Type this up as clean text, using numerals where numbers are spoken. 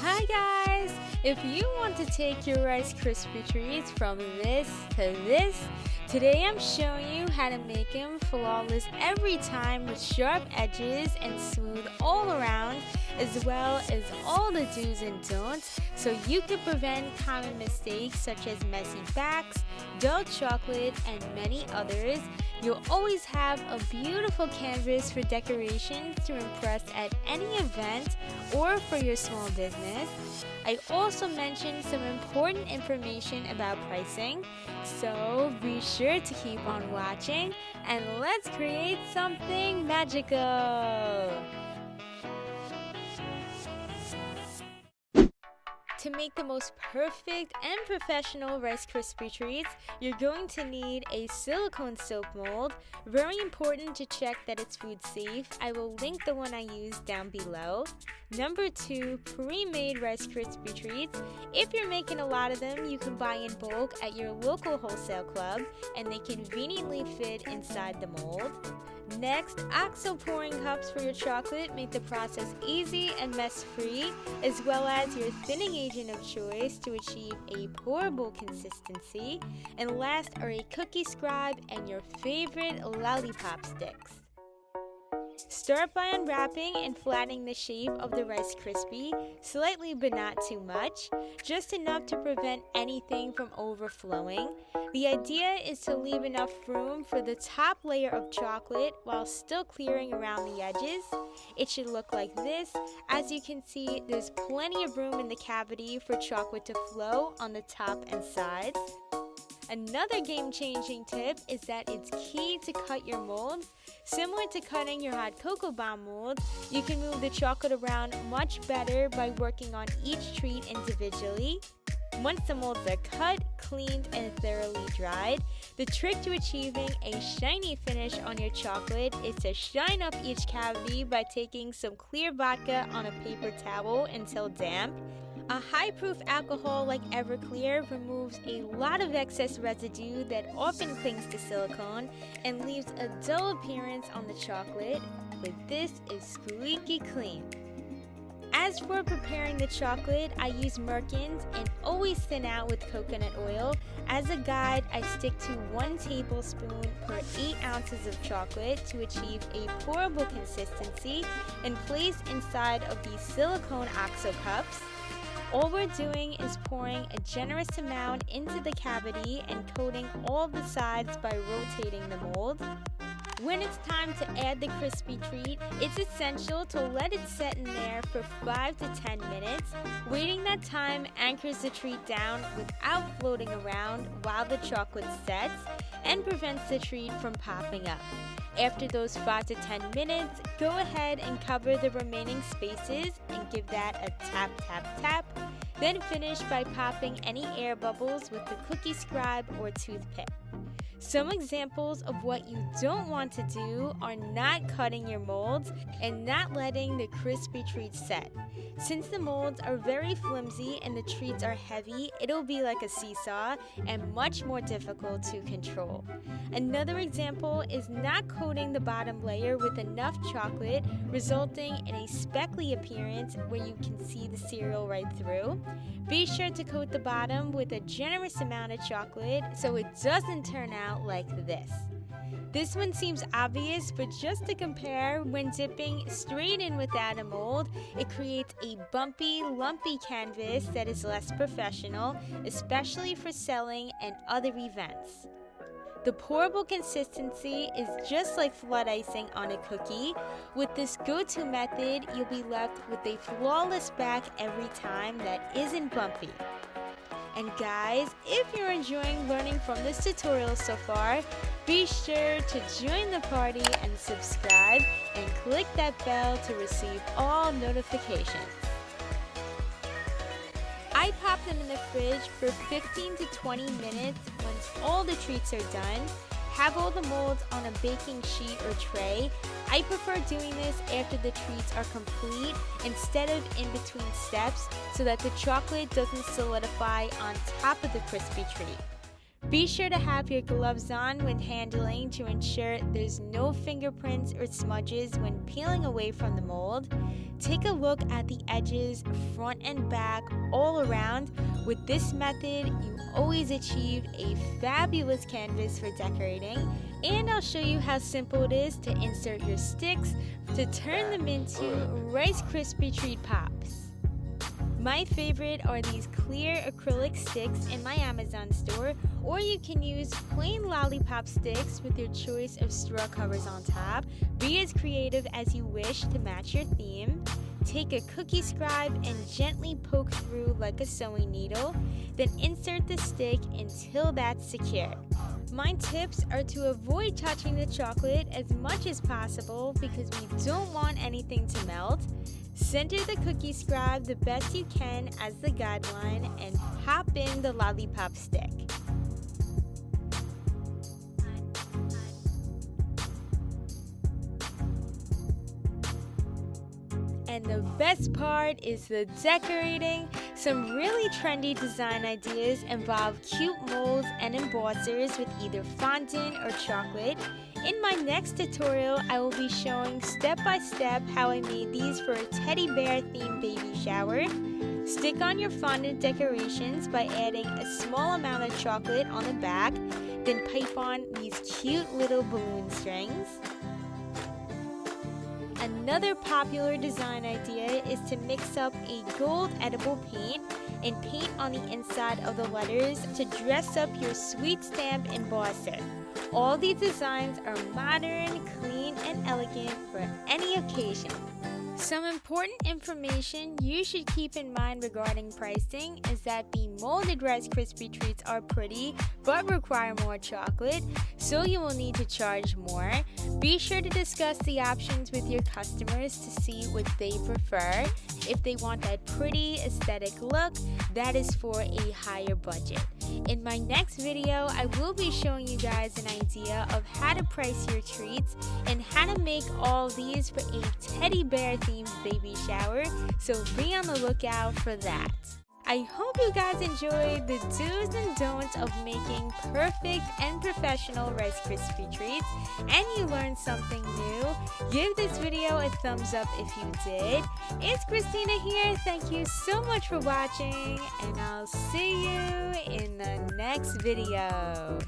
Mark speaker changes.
Speaker 1: Hi guys! If you want to take your Rice Krispy Treats from this to this, today I'm showing you how to make them flawless every time with sharp edges and smooth all around, as well as all the do's and don'ts, so you can prevent common mistakes such as messy backs, dull chocolate, and many others. You'll always have a beautiful canvas for decorations to impress at any event or for your small business. I also mentioned some important information about pricing, so be sure to keep on watching and let's create something magical! To make the most perfect and professional Rice Krispy Treats, you're going to need a silicone soap mold. Very important to check that it's food safe. I will link the one I used down below. Number 2, pre-made Rice Krispy Treats. If you're making a lot of them, you can buy in bulk at your local wholesale club, and they conveniently fit inside the mold. Next, OXO pouring cups for your chocolate make the process easy and mess-free, as well as your thinning agent of choice to achieve a pourable consistency. And last are a cookie scribe and your favorite lollipop sticks. Start by unwrapping and flattening the shape of the Rice Krispie, slightly but not too much, just enough to prevent anything from overflowing. The idea is to leave enough room for the top layer of chocolate while still clearing around the edges. It should look like this. As you can see, there's plenty of room in the cavity for chocolate to flow on the top and sides. Another game-changing tip is that it's key to cut your molds. Similar to cutting your hot cocoa bomb mold, you can move the chocolate around much better by working on each treat individually. Once the molds are cut, cleaned, and thoroughly dried, the trick to achieving a shiny finish on your chocolate is to shine up each cavity by taking some clear vodka on a paper towel until damp. A high-proof alcohol like Everclear removes a lot of excess residue that often clings to silicone and leaves a dull appearance on the chocolate, but this is squeaky clean. As for preparing the chocolate, I use merkins and always thin out with coconut oil. As a guide, I stick to 1 tablespoon per 8 ounces of chocolate to achieve a pourable consistency and place inside of these silicone OXO cups. All we're doing is pouring a generous amount into the cavity and coating all the sides by rotating the mold. When it's time to add the crispy treat, it's essential to let it set in there for 5 to 10 minutes. Waiting that time anchors the treat down without floating around while the chocolate sets and prevents the treat from popping up. After those 5 to 10 minutes, go ahead and cover the remaining spaces and give that a tap, tap, tap. Then finish by popping any air bubbles with the cookie scribe or toothpick. Some examples of what you don't want to do are not cutting your molds and not letting the crispy treats set. Since the molds are very flimsy and the treats are heavy, it'll be like a seesaw and much more difficult to control. Another example is not coating the bottom layer with enough chocolate, resulting in a speckly appearance where you can see the cereal right through. Be sure to coat the bottom with a generous amount of chocolate so it doesn't turn out like this. This one seems obvious, but just to compare, when dipping straight in without a mold, it creates a bumpy, lumpy canvas that is less professional, especially for selling and other events. The pourable consistency is just like flood icing on a cookie. With this go-to method, you'll be left with a flawless back every time that isn't bumpy. And guys, if you're enjoying learning from this tutorial so far, be sure to join the party and subscribe and click that bell to receive all notifications. I pop them in the fridge for 15 to 20 minutes once all the treats are done. Have all the molds on a baking sheet or tray. I prefer doing this after the treats are complete instead of in between steps so that the chocolate doesn't solidify on top of the crispy treat. Be sure to have your gloves on when handling to ensure there's no fingerprints or smudges when peeling away from the mold. Take a look at the edges, front and back, all around. With this method, you always achieve a fabulous canvas for decorating. And I'll show you how simple it is to insert your sticks to turn them into Rice Krispy Treat Pops. My favorite are these clear acrylic sticks in my Amazon store, or you can use plain lollipop sticks with your choice of straw covers on top. Be as creative as you wish to match your theme. Take a cookie scribe and gently poke through like a sewing needle, then insert the stick until that's secure. My tips are to avoid touching the chocolate as much as possible because we don't want anything to melt. Center the cookie scribe the best you can as the guideline and pop in the lollipop stick. And the best part is the decorating. Some really trendy design ideas involve cute molds and embossers with either fondant or chocolate. In my next tutorial, I will be showing step by step how I made these for a teddy bear themed baby shower. Stick on your fondant decorations by adding a small amount of chocolate on the back, then pipe on these cute little balloon strings. Another popular design idea is to mix up a gold edible paint and paint on the inside of the letters to dress up your sweet stamp embosser. All these designs are modern, clean, and elegant for any occasion. Some important information you should keep in mind regarding pricing is that the molded Rice Krispy Treats are pretty but require more chocolate, so you will need to charge more. Be sure to discuss the options with your customers to see what they prefer. If they want that pretty aesthetic look, that is for a higher budget. In my next video, I will be showing you guys an idea of how to price your treats and how to make all these for a teddy bear themed baby shower, so be on the lookout for that. I hope you guys enjoyed the do's and don'ts of making perfect and professional Rice Krispy Treats, and you learned something new. Give this video a thumbs up if you did. It's Christina here. Thank you so much for watching, and I'll see you in the next video.